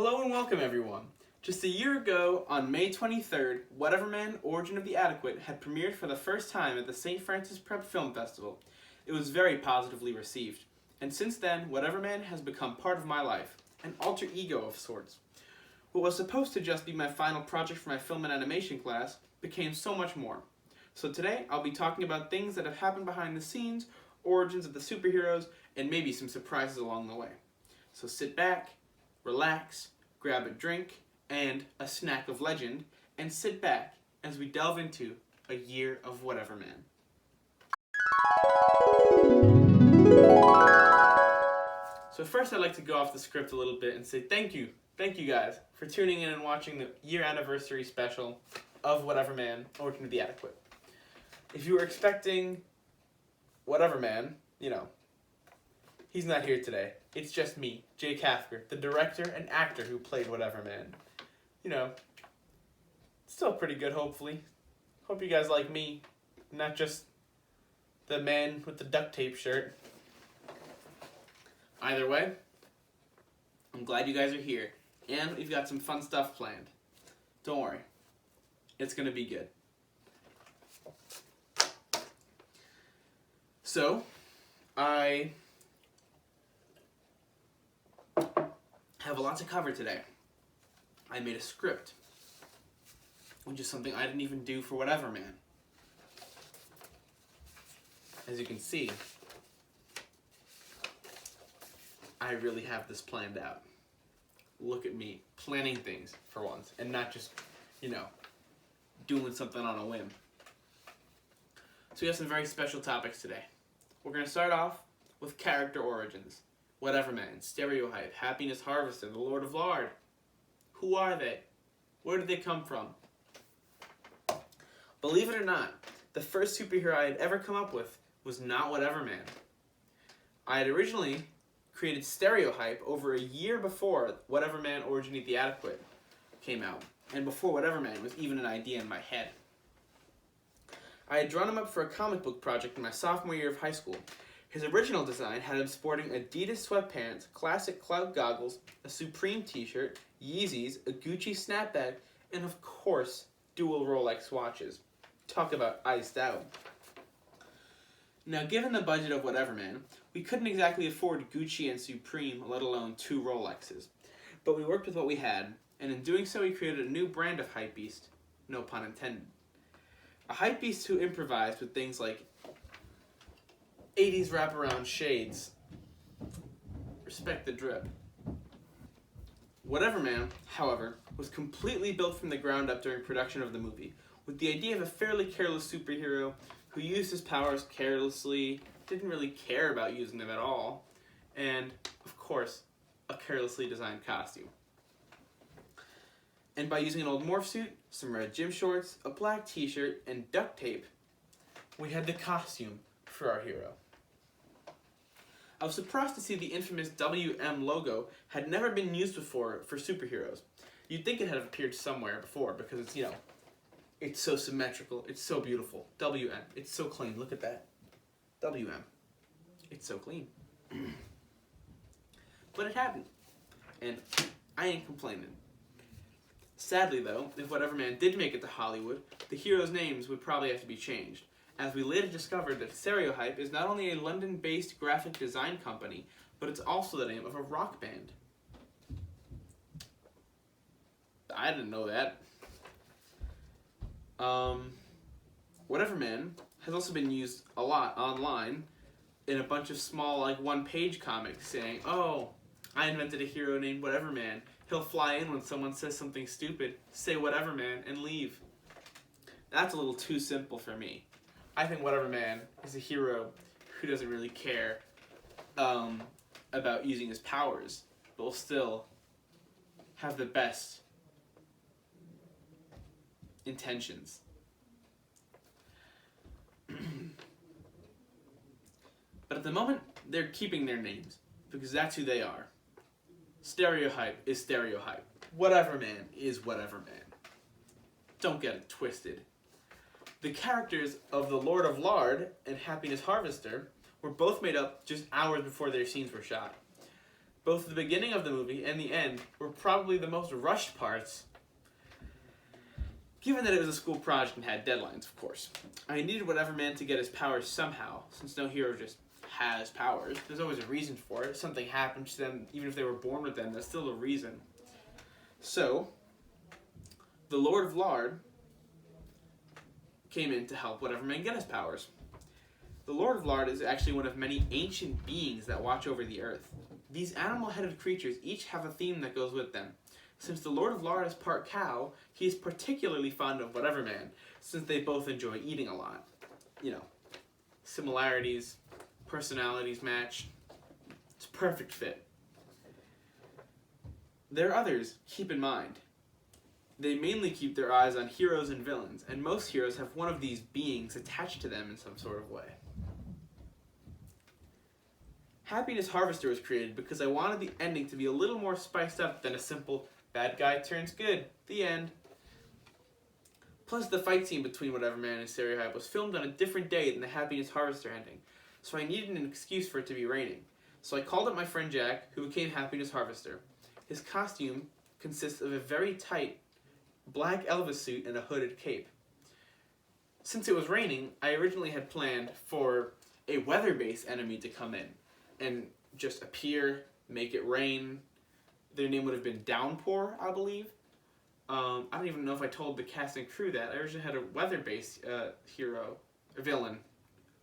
Hello and welcome everyone. Just a year ago, on May 23rd, Whatever-Man, Origin of the Adequate had premiered for the first time at the St. Francis Prep Film Festival. It was very positively received, and since then, Whatever-Man has become part of my life, an alter ego of sorts. What was supposed to just be my final project for my film and animation class became so much more. So today, I'll be talking about things that have happened behind the scenes, origins of the superheroes, and maybe some surprises along the way. So sit back, relax, grab a drink, and a snack of legend, and sit back as we delve into a year of Whatever-Man. So first I'd like to go off the script a little bit and say thank you guys for tuning in and watching the year anniversary special of Whatever-Man, Origin of the Adequate. If you were expecting Whatever-Man, he's not here today. It's just me, Jay Kafker, the director and actor who played Whatever-Man. Still pretty good, hopefully. Hope you guys like me, not just the man with the duct tape shirt. Either way, I'm glad you guys are here, and we've got some fun stuff planned. Don't worry, it's gonna be good. So, I have a lot to cover today. I made a script, which is something I didn't even do for Whatever-Man. As you can see, I really have this planned out. Look at me, planning things for once, and not just, doing something on a whim. So we have some very special topics today. We're going to start off with character origins. Whatever-Man, Stereotype, Happiness Harvester, the Lord of Lard. Who are they? Where did they come from? Believe it or not, the first superhero I had ever come up with was not Whatever-Man. I had originally created Stereotype over a year before Whatever-Man, Origin of the Adequate came out, and before Whatever-Man was even an idea in my head. I had drawn him up for a comic book project in my sophomore year of high school. His original design had him sporting Adidas sweatpants, classic cloud goggles, a Supreme t-shirt, Yeezys, a Gucci snapback, and of course, dual Rolex watches. Talk about iced out. Now, given the budget of Whatever-Man, we couldn't exactly afford Gucci and Supreme, let alone 2 Rolexes. But we worked with what we had, and in doing so we created a new brand of hypebeast, no pun intended. A hypebeast who improvised with things like 80s wraparound shades. Respect the drip. Whatever-Man, however, was completely built from the ground up during production of the movie, with the idea of a fairly careless superhero who used his powers carelessly, didn't really care about using them at all, and, of course, a carelessly designed costume. And by using an old morph suit, some red gym shorts, a black t-shirt, and duct tape, we had the costume for our hero. I was surprised to see the infamous WM logo had never been used before for superheroes. You'd think it had appeared somewhere before because it's, it's so symmetrical, it's so beautiful. WM, it's so clean, look at that. WM, it's so clean. But it hadn't, and I ain't complaining. Sadly though, if Whatever-Man did make it to Hollywood, the heroes' names would probably have to be changed, as we later discovered that Stereotype is not only a London-based graphic design company, but it's also the name of a rock band. I didn't know that. Whatever-Man has also been used a lot online in a bunch of small, one-page comics saying, oh, I invented a hero named Whatever-Man. He'll fly in when someone says something stupid, say Whatever-Man, and leave. That's a little too simple for me. I think Whatever-Man is a hero who doesn't really care about using his powers, but will still have the best intentions. But at the moment, they're keeping their names, because that's who they are. Stereotype is Stereotype. Whatever-Man is Whatever-Man. Don't get it twisted. The characters of the Lord of Lard and Happiness Harvester were both made up just hours before their scenes were shot. Both the beginning of the movie and the end were probably the most rushed parts, given that it was a school project and had deadlines, of course. I needed whatver-man to get his powers somehow, since no hero just has powers. There's always a reason for it. Something happened to them, even if they were born with them, that's still a reason. So, the Lord of Lard came in to help whatver-man get his powers. The Lord of Lard is actually one of many ancient beings that watch over the earth. These animal-headed creatures each have a theme that goes with them. Since the Lord of Lard is part cow, he is particularly fond of whatver-man, since they both enjoy eating a lot. You know, similarities, personalities match. It's a perfect fit. There are others, keep in mind. They mainly keep their eyes on heroes and villains, and most heroes have one of these beings attached to them in some sort of way. Happiness Harvester was created because I wanted the ending to be a little more spiced up than a simple bad guy turns good, the end. Plus, the fight scene between whatver-man and Stereotype was filmed on a different day than the Happiness Harvester ending, so I needed an excuse for it to be raining. So I called up my friend Jack, who became Happiness Harvester. His costume consists of a very tight black Elvis suit and a hooded cape. Since it was raining, I originally had planned for a weather-based enemy to come in and just appear, make it rain. Their name would have been Downpour, I believe. I don't even know if I told the cast and crew that. I originally had a weather-based villain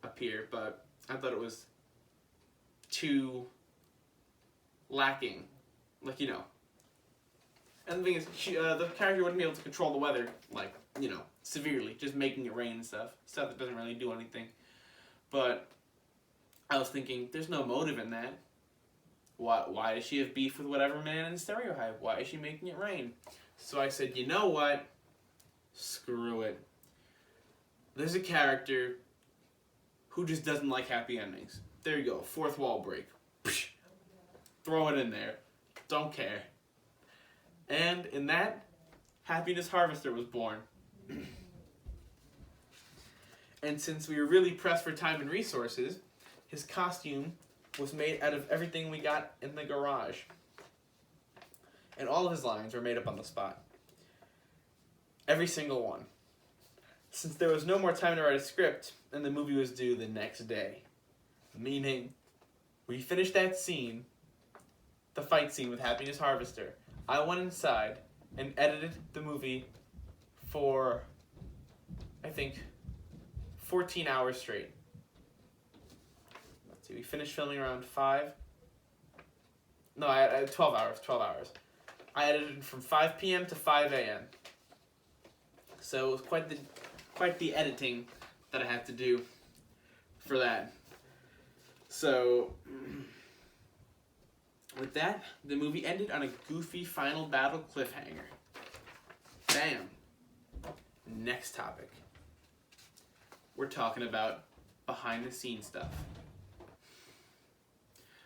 appear, but I thought it was too lacking. Like, you know. And the thing is, the character wouldn't be able to control the weather, like, you know, severely. Just making it rain and stuff. Stuff that doesn't really do anything. But I was thinking, there's no motive in that. Why does she have beef with whatver-man and Stereotype? Why is she making it rain? So I said, you know what? Screw it. There's a character who just doesn't like happy endings. There you go. Fourth wall break. Psh, throw it in there. Don't care. And in that, Happiness Harvester was born. And since we were really pressed for time and resources, his costume was made out of everything we got in the garage. And all of his lines were made up on the spot. Every single one. Since there was no more time to write a script, and the movie was due the next day. Meaning, we finished that scene, the fight scene with Happiness Harvester. I went inside and edited the movie for, I think, 14 hours straight. Let's see, we finished filming around 5. No, I had 12 hours. I edited from 5 p.m. to 5 a.m. So it was quite the editing that I had to do for that. So, with that, the movie ended on a goofy final battle cliffhanger. Bam. Next topic. We're talking about behind the scenes stuff.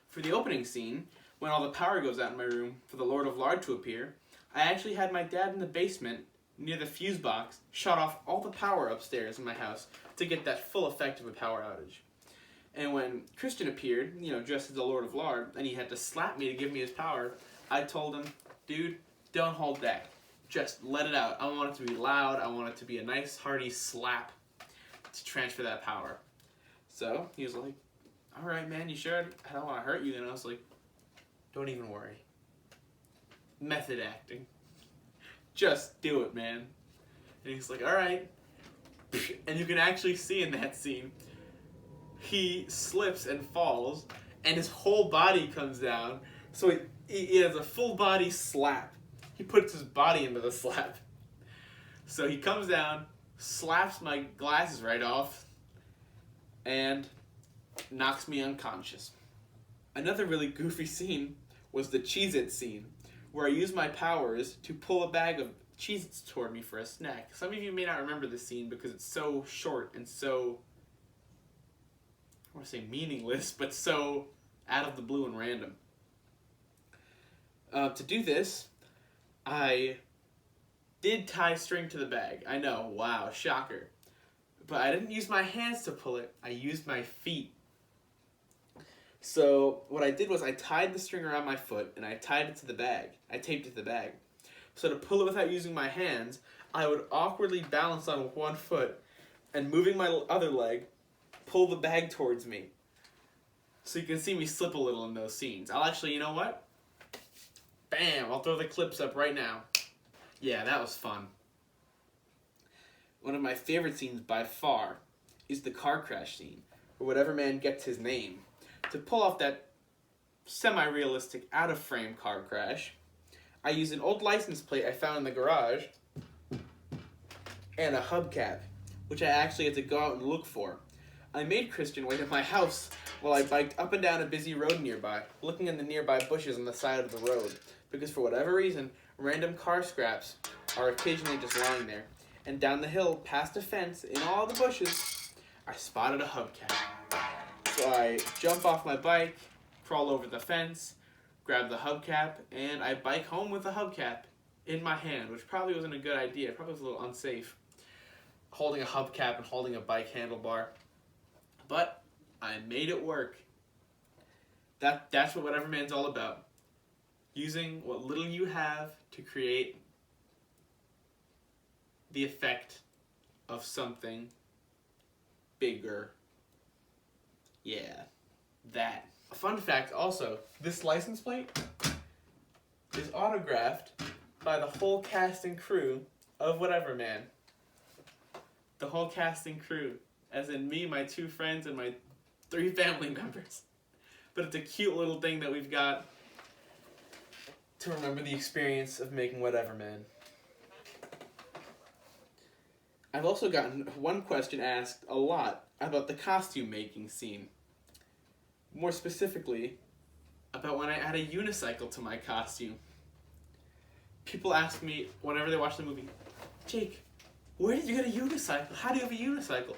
For the opening scene, when all the power goes out in my room for the Lord of Lard to appear, I actually had my dad in the basement near the fuse box shut off all the power upstairs in my house to get that full effect of a power outage. And when Christian appeared, you know, dressed as the Lord of Lard, and he had to slap me to give me his power, I told him, dude, don't hold back. Just let it out. I want it to be loud. I want it to be a nice, hearty slap to transfer that power. So he was like, all right, man, you sure? I don't want to hurt you. And I was like, don't even worry. Method acting. Just do it, man. And he's like, all right. And you can actually see in that scene, he slips and falls, and his whole body comes down. So he has a full body slap. He puts his body into the slap. So he comes down, slaps my glasses right off, and knocks me unconscious. Another really goofy scene was the Cheez-It scene, where I used my powers to pull a bag of Cheez-Its toward me for a snack. Some of you may not remember this scene because it's so short and so, I want to say meaningless, but so out of the blue and random. To do this, I did tie string to the bag. I know, wow, shocker. But I didn't use my hands to pull it. I used my feet. So what I did was I tied the string around my foot and I tied it to the bag. I taped it to the bag. So to pull it without using my hands, I would awkwardly balance on one foot and moving my other leg, pull the bag towards me. So you can see me slip a little in those scenes. I'll actually, you know what? Bam! I'll throw the clips up right now. Yeah, that was fun. One of my favorite scenes by far is the car crash scene, where whatever man gets his name. To pull off that semi-realistic, out-of-frame car crash, I used an old license plate I found in the garage and a hubcap, which I actually had to go out and look for. I made Christian wait at my house while I biked up and down a busy road nearby, looking in the nearby bushes on the side of the road, because for whatever reason, random car scraps are occasionally just lying there. And down the hill, past a fence, in all the bushes, I spotted a hubcap. So I jump off my bike, crawl over the fence, grab the hubcap, and I bike home with the hubcap in my hand, which probably wasn't a good idea. It probably was a little unsafe, holding a hubcap and holding a bike handlebar. But I made it work. That's what Whatever Man's all about. Using what little you have to create the effect of something bigger. Yeah, that. A fun fact also, this license plate is autographed by the whole cast and crew of Whatever Man. The whole cast and crew. As in me, my 2 friends, and my 3 family members. But it's a cute little thing that we've got to remember the experience of making Whatever Man. I've also gotten one question asked a lot about the costume making scene. More specifically, about when I add a unicycle to my costume. People ask me whenever they watch the movie, Jake, where did you get a unicycle? How do you have a unicycle?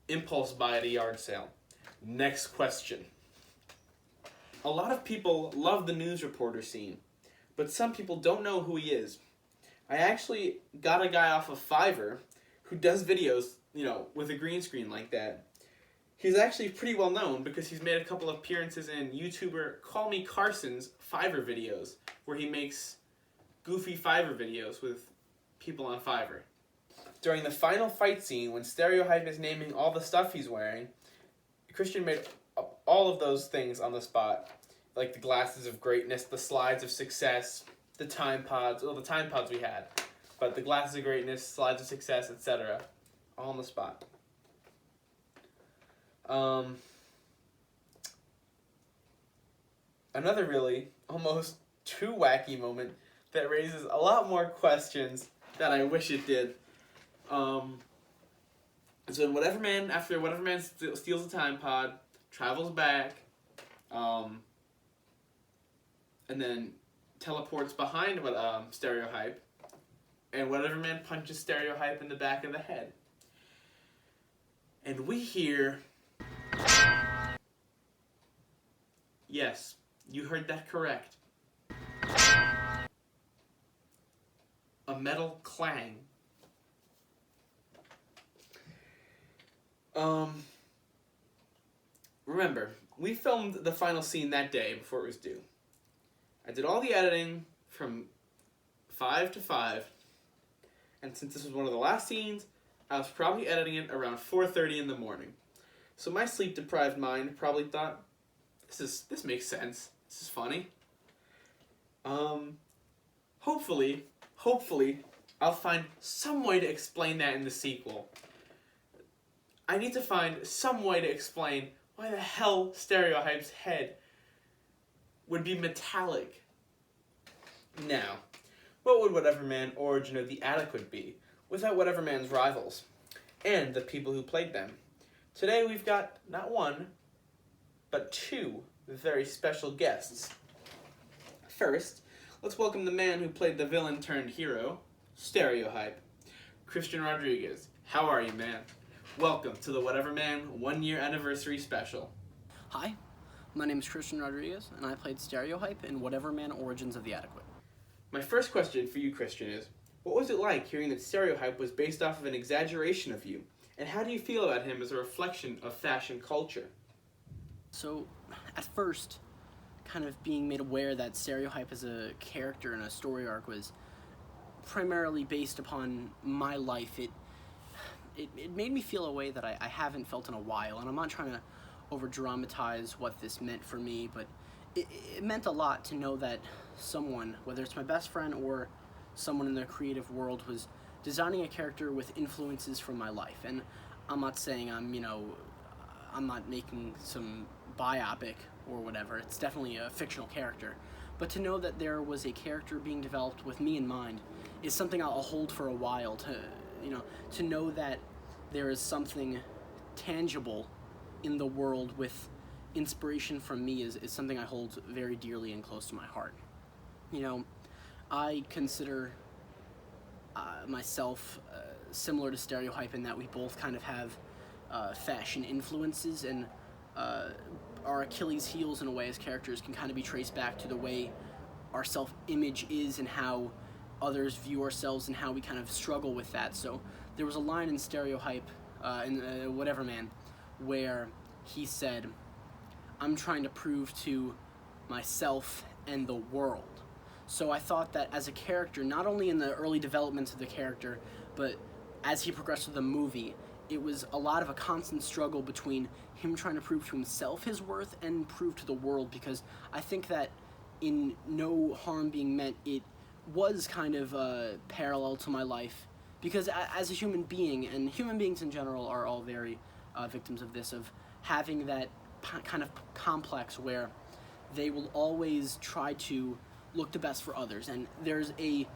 Impulse buy at a yard sale. Next question. A lot of people love the news reporter scene, but some people don't know who he is. I actually got a guy off of Fiverr who does videos, with a green screen like that. He's actually pretty well known because he's made a couple of appearances in YouTuber Call Me Carson's Fiverr videos, where he makes goofy Fiverr videos with people on Fiverr. During the final fight scene, when Stereohype is naming all the stuff he's wearing, Christian made all of those things on the spot, like the glasses of greatness, the slides of success, the time pods, the time pods we had, but the glasses of greatness, slides of success, etc., all on the spot. Another really almost too wacky moment that raises a lot more questions than I wish it did. So in after Whatever Man steals the time pod, travels back, and then teleports behind Stereohype, and Whatever Man punches Stereohype in the back of the head. And we hear... Yes, you heard that correct. A metal clang. Remember, we filmed the final scene that day before it was due. I did all the editing from 5 to 5, and since this was one of the last scenes, I was probably editing it around 4:30 in the morning. So my sleep-deprived mind probably thought, this makes sense. This is funny. Hopefully, I'll find some way to explain that in the sequel. I need to find some way to explain why the hell Stereohype's head would be metallic. Now, what would Whatever Man Origin of the Adequate be without Whatever Man's rivals and the people who played them? Today we've got not one, but 2 very special guests. First, let's welcome the man who played the villain turned hero, Stereohype, Christian Rodriguez. How are you, man? Welcome to the Whatever Man 1-year anniversary special. Hi, my name is Christian Rodriguez, and I played Stereohype in Whatever Man Origins of the Adequate. My first question for you, Christian, is, what was it like hearing that Stereohype was based off of an exaggeration of you? And how do you feel about him as a reflection of fashion culture? So, at first, kind of being made aware that Stereotype as a character and a story arc was primarily based upon my life, it made me feel a way that I haven't felt in a while, and I'm not trying to over-dramatize what this meant for me, but it meant a lot to know that someone, whether it's my best friend or someone in the creative world, was designing a character with influences from my life. And I'm not saying I'm not making some biopic or whatever. It's definitely a fictional character. But to know that there was a character being developed with me in mind is something I'll hold for a while. To know that there is something tangible in the world with inspiration from me is something I hold very dearly and close to my heart. I consider myself similar to Stereotype in that we both kind of have fashion influences, and our Achilles heels in a way as characters can kind of be traced back to the way our self-image is and how others view ourselves and how we kind of struggle with that. So there was a line in Stereotype, in whatver-man, where he said, "I'm trying to prove to myself and the world." So I thought that as a character, not only in the early developments of the character, but as he progressed through the movie, it was a lot of a constant struggle between him trying to prove to himself his worth and prove to the world, because I think that in no harm being meant, it was kind of parallel to my life, because as a human being, and human beings in general are all very victims of this, of having that kind of complex where they will always try to look the best for others. And there's a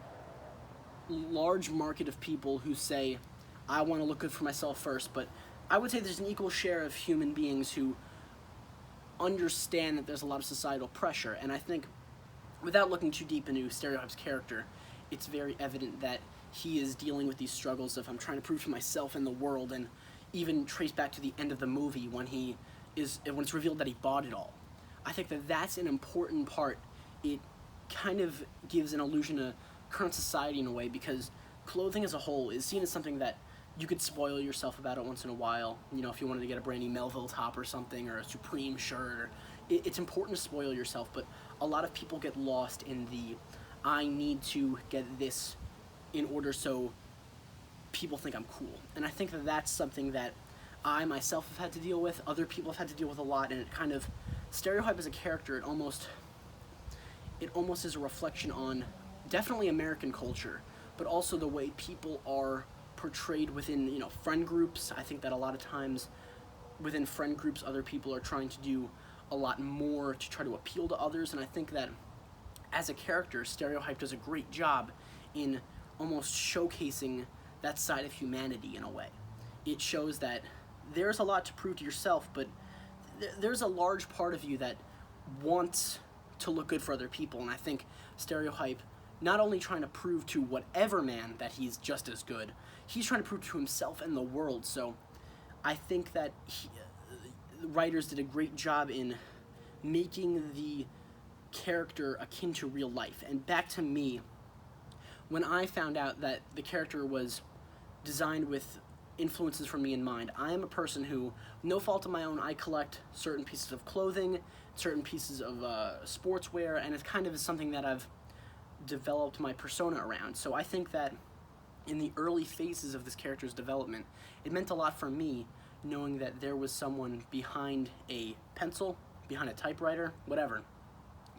large market of people who say, I want to look good for myself first, but I would say there's an equal share of human beings who understand that there's a lot of societal pressure. And I think, without looking too deep into Stereotype's character, it's very evident that he is dealing with these struggles of, I'm trying to prove to myself and the world, and even trace back to the end of the movie when it's revealed that he bought it all. I think that that's an important part. It kind of gives an illusion of current society in a way, because clothing as a whole is seen as something that you could spoil yourself about it once in a while. If you wanted to get a brand new Melville top or something, or a Supreme shirt, or it's important to spoil yourself, but a lot of people get lost in the, I need to get this in order so people think I'm cool. And I think that that's something that I myself have had to deal with, other people have had to deal with a lot, and it kind of, Stereotype as a character, it almost is a reflection on definitely American culture, but also the way people are portrayed within, friend groups. I think that a lot of times within friend groups, other people are trying to do a lot more to try to appeal to others, and I think that as a character, Stereotype does a great job in almost showcasing that side of humanity in a way. It shows that there's a lot to prove to yourself, but there's a large part of you that wants to look good for other people, and I think Stereotype, not only trying to prove to whatver-man that he's just as good, he's trying to prove to himself and the world. So I think that the writers did a great job in making the character akin to real life. And back to me, when I found out that the character was designed with influences from me in mind, I am a person who, no fault of my own, I collect certain pieces of clothing, certain pieces of sportswear, and it kind of is something that I've developed my persona around. So I think that in the early phases of this character's development, it meant a lot for me knowing that there was someone behind a pencil, behind a typewriter, whatever,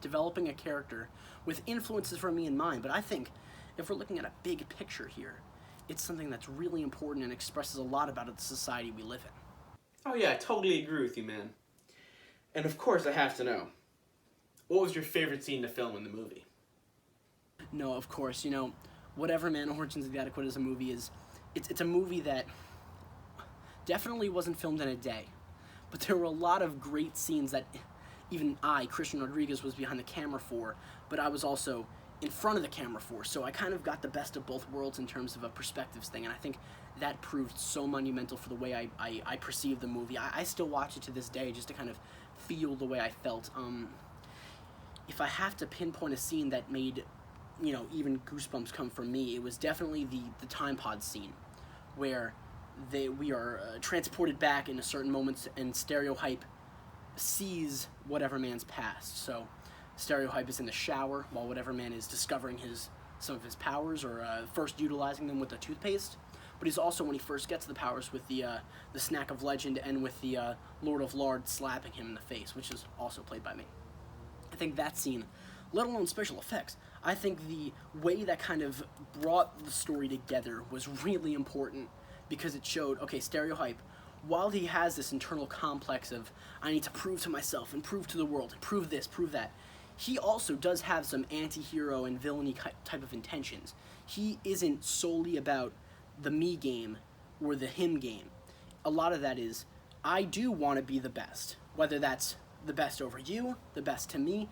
developing a character with influences from me in mind. But I think if we're looking at a big picture here, it's something that's really important and expresses a lot about the society we live in. Oh yeah, I totally agree with you, man. And of course I have to know, what was your favorite scene to film in the movie? No, of course, whatver-man, Origins of the Adequate as a movie it's a movie that definitely wasn't filmed in a day, but there were a lot of great scenes that even I, Christian Rodriguez, was behind the camera for, but I was also in front of the camera for, so I kind of got the best of both worlds in terms of a perspectives thing, and I think that proved so monumental for the way I perceived the movie. I still watch it to this day just to kind of feel the way I felt. If I have to pinpoint a scene that made, even goosebumps come from me, it was definitely the time pod scene, where we are transported back into certain moments, and Stereotype sees whatever man's past. So Stereotype is in the shower while whatever man is discovering some of his powers, or first utilizing them with the toothpaste. But he's also, when he first gets the powers, with the snack of legend, and with the Lord of Lard slapping him in the face, which is also played by me. I think that scene, let alone special effects, I think the way that kind of brought the story together was really important, because it showed, okay, Stereotype, while he has this internal complex of, I need to prove to myself and prove to the world and prove this, prove that, he also does have some anti-hero and villainy type of intentions. He isn't solely about the me game or the him game. A lot of that is, I do want to be the best, whether that's the best over you, the best to me.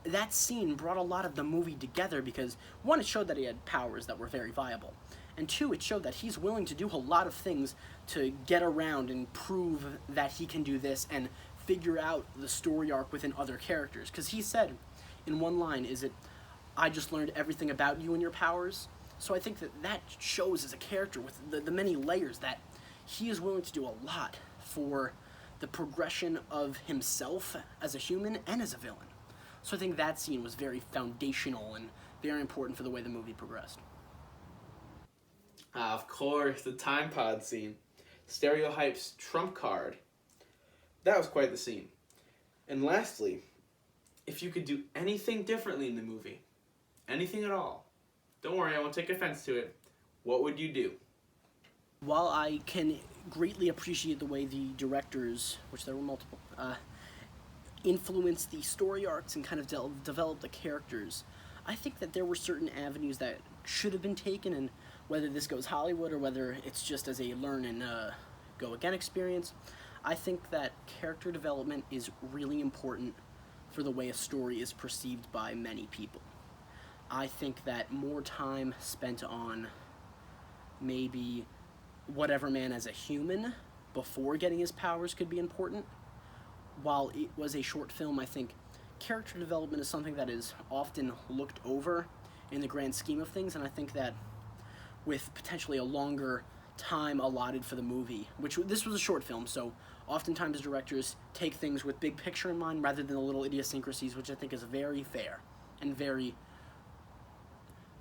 That scene brought a lot of the movie together, because one, it showed that he had powers that were very viable, and two, it showed that he's willing to do a lot of things to get around and prove that he can do this and figure out the story arc within other characters. Because he said in one line, is it, I just learned everything about you and your powers. So I think that shows as a character, with the many layers, that he is willing to do a lot for the progression of himself as a human and as a villain. So I think that scene was very foundational and very important for the way the movie progressed. Of course, the time pod scene. Stereotype's trump card. That was quite the scene. And lastly, if you could do anything differently in the movie, anything at all, don't worry, I won't take offense to it, what would you do? While I can greatly appreciate the way the directors, which there were multiple, influenced the story arcs and kind of developed the characters, I think that there were certain avenues that should have been taken, and whether this goes Hollywood or whether it's just as a learn and go again experience, I think that character development is really important for the way a story is perceived by many people. I think that more time spent on maybe whatever man as a human before getting his powers could be important. While it was a short film, I think character development is something that is often looked over in the grand scheme of things, and I think that with potentially a longer time allotted for the movie, which this was a short film, so oftentimes directors take things with big picture in mind rather than the little idiosyncrasies, which I think is very fair and very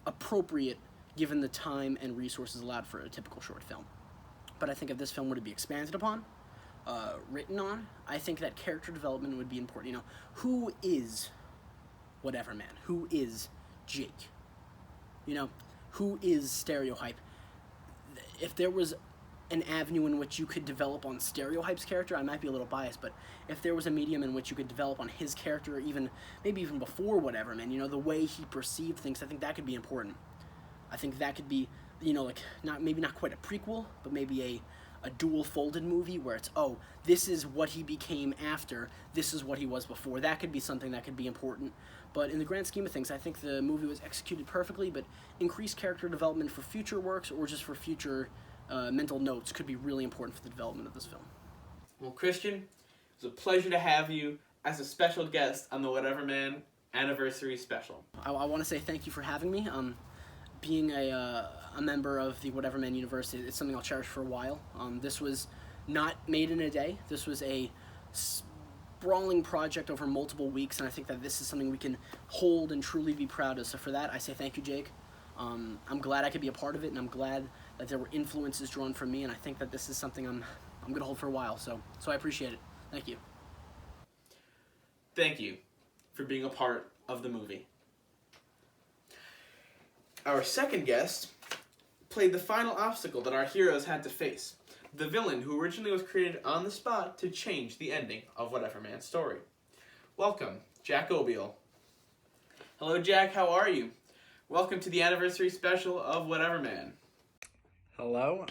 appropriate given the time and resources allowed for a typical short film. But I think if this film were to be expanded upon, written on, I think that character development would be important. You know, who is whatever man? Who is Jake? You know, who is Stereotype? If there was an avenue in which you could develop on Stereotype's character, I might be a little biased, but if there was a medium in which you could develop on his character, maybe even before whatever man, you know, the way he perceived things, I think that could be important. I think that could be, you know, like, maybe not quite a prequel, but maybe a dual folded movie where it's, oh, this is what he became after, this is what he was before. That could be something that could be important. But in the grand scheme of things, I think the movie was executed perfectly, but increased character development for future works or just for future mental notes could be really important for the development of this film. Well, Christian, it was a pleasure to have you as a special guest on the Whatever Man Anniversary Special. I want to say thank you for having me. Being a member of the Whatever Man universe, it's something I'll cherish for a while. This was not made in a day. This was a sprawling project over multiple weeks, and I think that this is something we can hold and truly be proud of. So for that, I say thank you, Jake. I'm glad I could be a part of it, and I'm glad that there were influences drawn from me, and I think that this is something I'm going to hold for a while. So I appreciate it. Thank you. Thank you for being a part of the movie. Our second guest played the final obstacle that our heroes had to face, the villain who originally was created on the spot to change the ending of Whatever Man's story. Welcome, Jack Obiel. Hello, Jack, how are you? Welcome to the anniversary special of Whatever Man. Hello,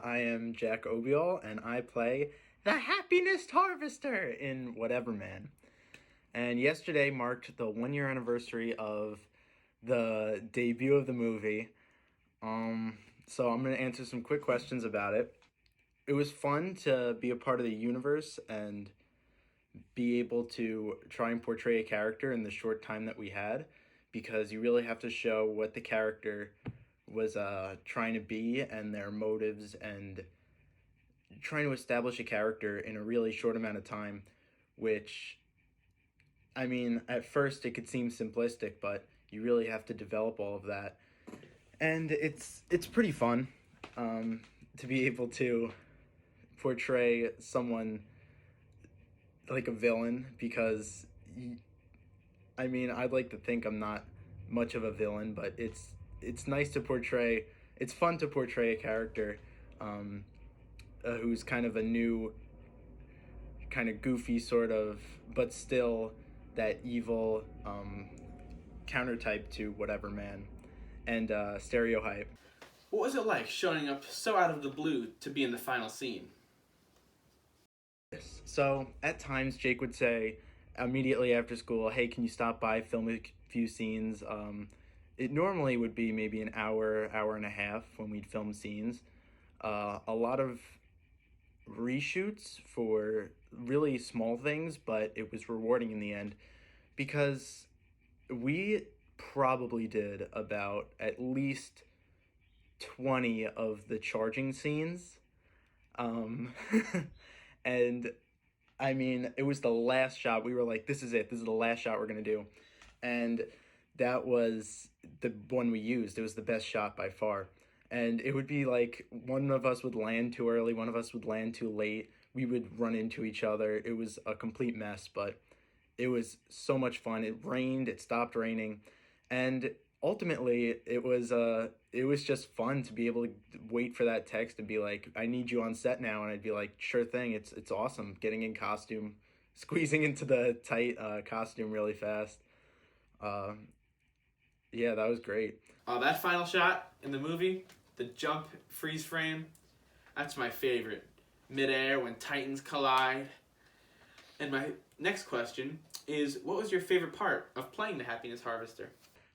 I am Jack Obiel, and I play the Happiness Harvester in Whatever Man. And yesterday marked the 1-year anniversary of the debut of the movie. So I'm going to answer some quick questions about it. It was fun to be a part of the universe and be able to try and portray a character in the short time that we had, because you really have to show what the character was trying to be and their motives, and trying to establish a character in a really short amount of time which, I mean, at first it could seem simplistic, but you really have to develop all of that. And it's pretty fun to be able to portray someone like a villain because, I mean, I'd like to think I'm not much of a villain, but it's nice to portray. It's fun to portray a character um, who's kind of a new, kind of goofy sort of, but still that evil countertype to whatever man and stereotype. What was it like showing up so out of the blue to be in the final scene? So at times Jake would say immediately after school, "Hey, can you stop by, film a few scenes?" It normally would be maybe an hour, hour and a half when we'd film scenes. A lot of reshoots for really small things, but it was rewarding in the end because we probably did about at least 20 of the charging scenes. Um, and I mean, it was the last shot. We were like, this is it. This is the last shot we're going to do. And that was the one we used. It was the best shot by far. And it would be like one of us would land too early, one of us would land too late. We would run into each other. It was a complete mess, but it was so much fun. It rained, it stopped raining. And ultimately, it was just fun to be able to wait for that text and be like, "I need you on set now," and I'd be like, "Sure thing." It's awesome getting in costume, squeezing into the tight costume really fast. Uh, yeah, that was great. That final shot in the movie, the jump freeze frame, that's my favorite. Midair when titans collide. And my next question is, what was your favorite part of playing the Happiness Harvester?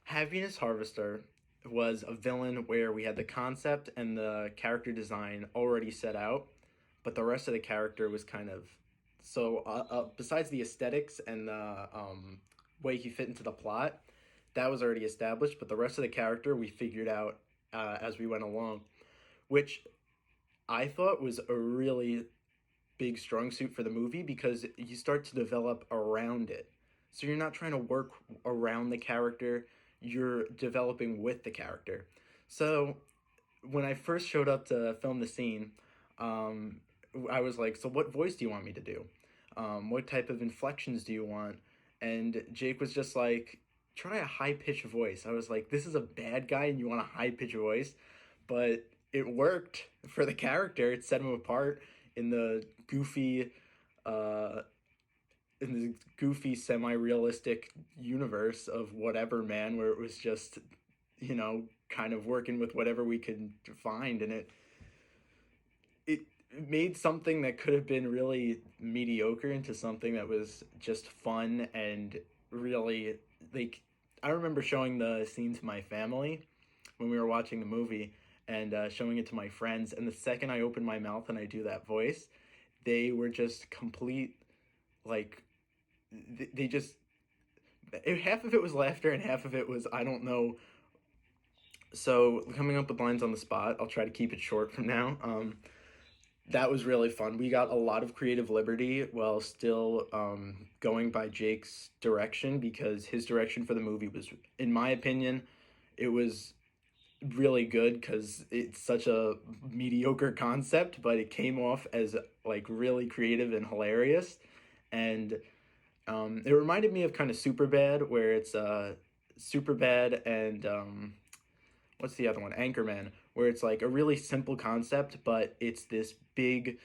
Happiness Harvester was a villain where we had the concept and the character design already set out, but the rest of the character was kind of so. Besides the aesthetics and the way he fit into the plot, that was already established. But the rest of the character we figured out as we went along, which I thought was a really big strong suit for the movie because you start to develop around it. So you're not trying to work around the character, you're developing with the character. So when I first showed up to film the scene, I was like, "So what voice do you want me to do? What type of inflections do you want?" And Jake was just like, "Try a high pitched voice." I was like, "This is a bad guy and you want a high pitched voice?" But it worked for the character. It set him apart in the goofy uh semi-realistic universe of whatever man, where it was just, kind of working with whatever we could find, and it made something that could have been really mediocre into something that was just fun and really, like, I remember showing the scene to my family when we were watching the movie and showing it to my friends, and the second I opened my mouth and I do that voice, they were just complete, like, they just, half of it was laughter and half of it was, I don't know. So coming up with lines on the spot, I'll try to keep it short from now. That was really fun. We got a lot of creative liberty while still going by Jake's direction, because his direction for the movie was, in my opinion, it was really good because it's such a mediocre concept, but it came off as like really creative and hilarious. And it reminded me of kind of Superbad, where it's Superbad and what's the other one? Anchorman, where it's like a really simple concept, but it's this big,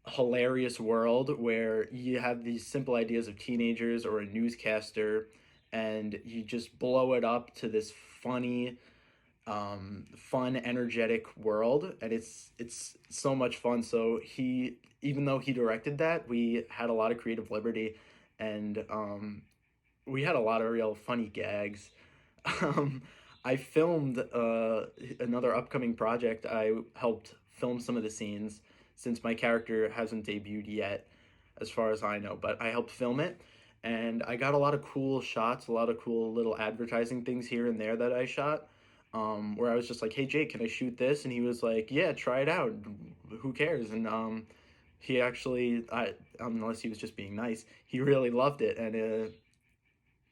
hilarious world where you have these simple ideas of teenagers or a newscaster, and you just blow it up to this funny, fun, energetic world, and it's so much fun. So even though he directed that, we had a lot of creative liberty, and we had a lot of real funny gags. Um, I filmed another upcoming project. I helped film some of the scenes since my character hasn't debuted yet, as far as I know, but I helped film it. And I got a lot of cool shots, a lot of cool little advertising things here and there that I shot, where I was just like, "Hey, Jake, can I shoot this?" And he was like, "Yeah, try it out. Who cares?" And he actually, unless he was just being nice, he really loved it, and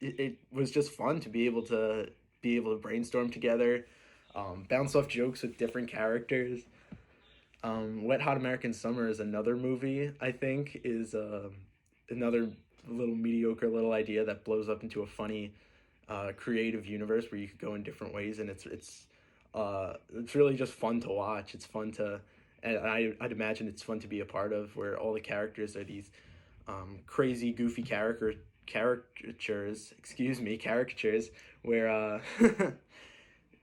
it was just fun to be able to brainstorm together, bounce off jokes with different characters. Wet Hot American Summer is another movie I think is another little mediocre little idea that blows up into a funny, creative universe where you could go in different ways, and it's really just fun to watch. It's fun to, and I'd imagine it's fun to be a part of, where all the characters are these crazy, goofy caricatures, where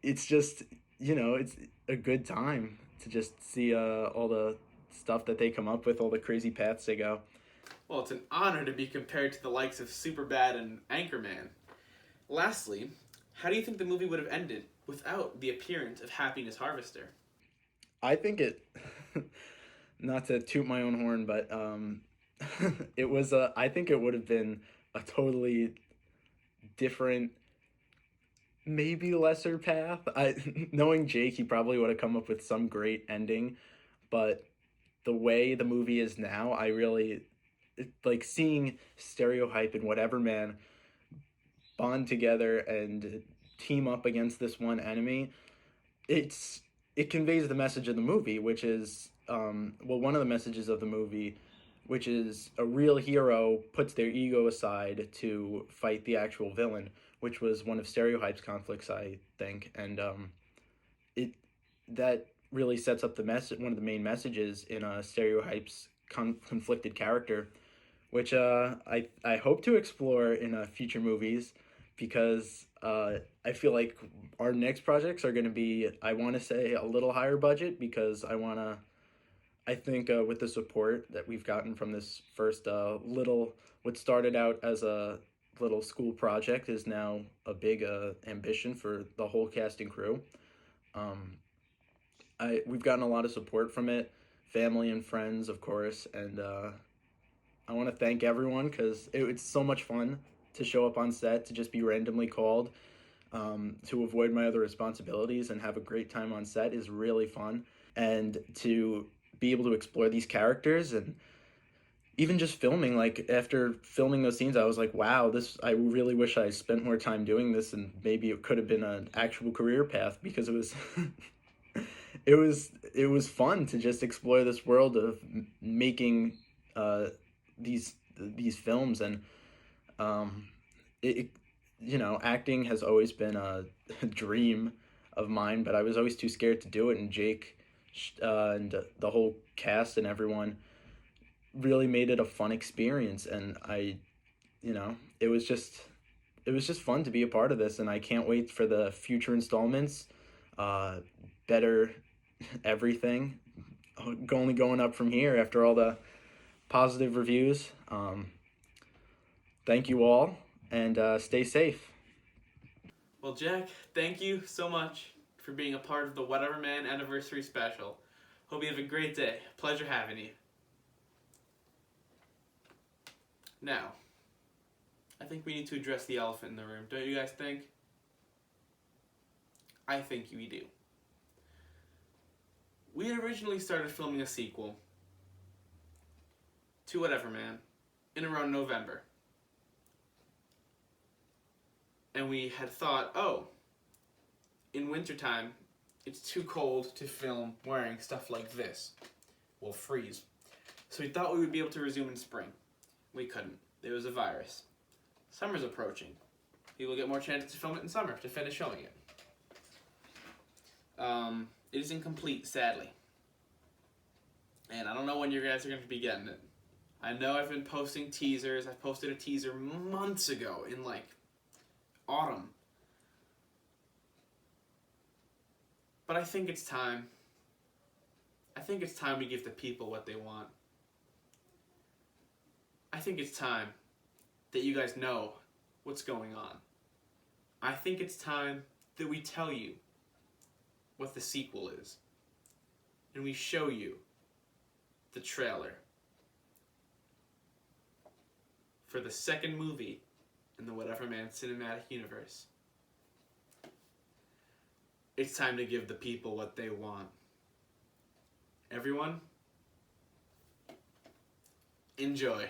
it's just, it's a good time to just see all the stuff that they come up with, all the crazy paths they go. Well, it's an honor to be compared to the likes of Superbad and Anchorman. Lastly, how do you think the movie would have ended without the appearance of Happiness Harvester? I think it, not to toot my own horn, but I think it would have been a totally different, maybe lesser path. Knowing Jake, he probably would have come up with some great ending, but the way the movie is now, like seeing Stereotype and Whatever Man bond together and team up against this one enemy. It conveys the message of the movie, which is one of the messages of the movie, which is a real hero puts their ego aside to fight the actual villain, which was one of Stereotype's conflicts, I think, and it that really sets up the message, one of the main messages in Stereotype's conflicted character, which I hope to explore in future movies, because I feel like our next projects are going to be, I want to say, a little higher budget, because I think with the support that we've gotten from this first what started out as a little school project is now a big ambition for the whole cast and crew. Um, we've gotten a lot of support from it, family and friends, of course, and I want to thank everyone, because it's so much fun to show up on set, to just be randomly called, to avoid my other responsibilities and have a great time on set is really fun, and to be able to explore these characters. And even just filming, like after filming those scenes, I was like, wow, I really wish I spent more time doing this, and maybe it could have been an actual career path, because it was it was fun to just explore this world of making these films. And it acting has always been a dream of mine, but I was always too scared to do it. And Jake and the whole cast and everyone really made it a fun experience, and it was just fun to be a part of this, and I can't wait for the future installments. Better everything, only going up from here after all the positive reviews. Thank you all, and stay safe. Well, Jack, thank you so much for being a part of the Whatever Man anniversary special. Hope you have a great day. Pleasure having you. Now, I think we need to address the elephant in the room. Don't you guys think? I think we do. We had originally started filming a sequel to Whatever Man in around November. And we had thought, in wintertime, it's too cold to film wearing stuff like this. We'll freeze. So we thought we would be able to resume in spring. We couldn't. There was a virus. Summer's approaching. We will get more chances to film it in summer to finish showing it. It is incomplete, sadly. And I don't know when you guys are going to be getting it. I know I've been posting teasers. I posted a teaser months ago in autumn. But I think it's time. I think it's time we give the people what they want. I think it's time that you guys know what's going on. I think it's time that we tell you what the sequel is. And we show you the trailer for the second movie in the Whatever Man cinematic universe. It's time to give the people what they want. Everyone, Enjoy.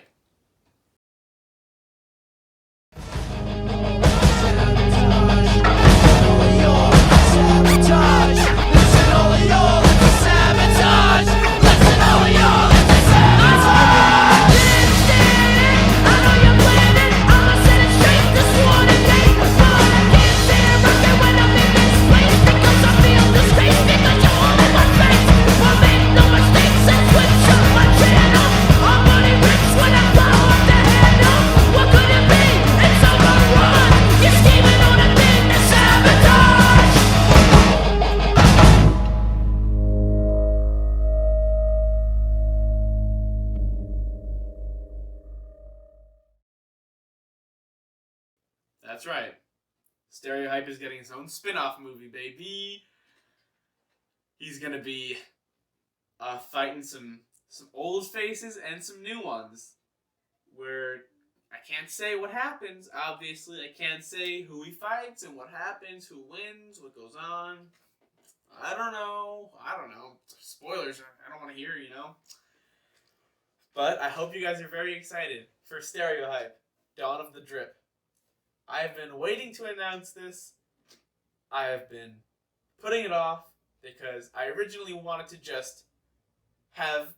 That's right. Stereohype is getting his own spin-off movie, baby. He's gonna be fighting some old faces and some new ones. Where I can't say what happens. Obviously, I can't say who he fights and what happens, who wins, what goes on. I don't know. Spoilers. I don't want to hear, But I hope you guys are very excited for Stereohype, Dawn of the Drip. I've been waiting to announce this. I have been putting it off because I originally wanted to just have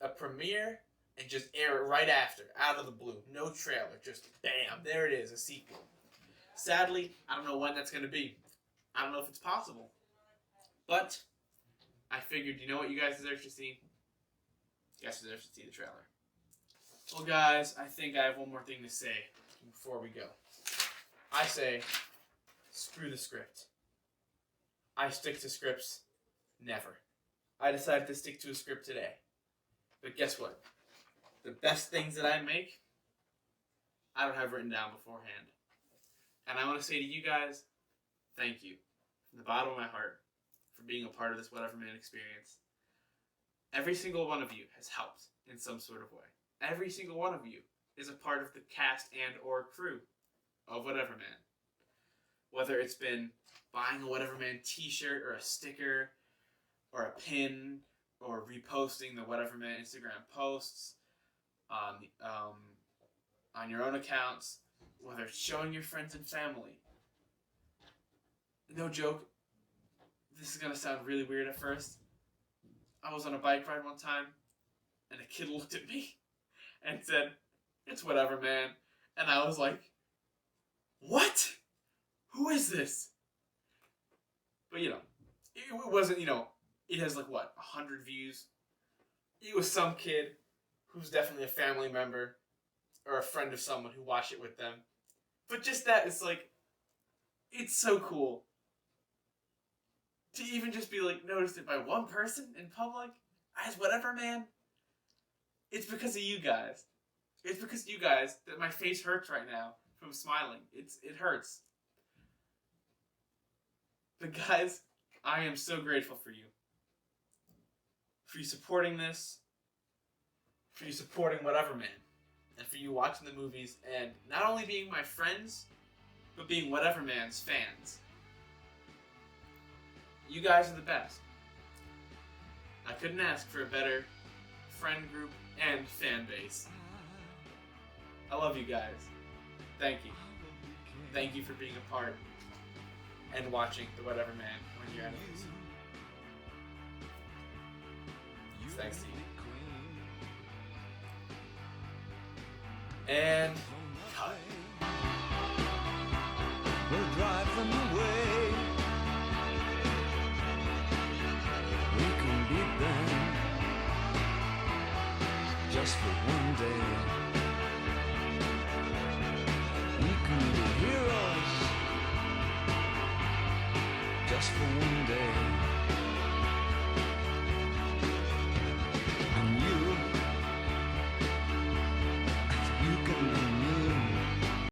a premiere and just air it right after, out of the blue. No trailer, just bam, there it is, a sequel. Sadly, I don't know when that's going to be. I don't know if it's possible. But I figured, you know what you guys deserve to see? You guys deserve to see the trailer. Well, guys, I think I have one more thing to say before we go. I say, screw the script. I stick to scripts never. I decided to stick to a script today. But guess what? The best things that I make, I don't have written down beforehand. And I want to say to you guys, thank you from the bottom of my heart for being a part of this whatver-man experience. Every single one of you has helped in some sort of way. Every single one of you is a part of the cast and or crew of whatver-man. Whether it's been buying a whatver-man t-shirt or a sticker or a pin or reposting the whatver-man Instagram posts on your own accounts, whether it's showing your friends and family. No joke, this is going to sound really weird at first. I was on a bike ride one time and a kid looked at me and said, "It's whatver-man." And I was like, what? Who is this? But it wasn't, it has 100 views. It was some kid who's definitely a family member or a friend of someone who watched it with them. But just that, it's so cool to even just be noticed it by one person in public as whatver-man. It's because of you guys. It's because of you guys that my face hurts right now from smiling. It hurts. But guys, I am so grateful for you. For you supporting this. For you supporting whatver-man. And for you watching the movies and not only being my friends, but being whatver-man's fans. You guys are the best. I couldn't ask for a better friend group and fan base. I love you guys. Thank you. Thank you for being a part and watching the whatver-man 1 year anniversary. Thanks to you. And cut. We'll drive them away. We can beat them just for one.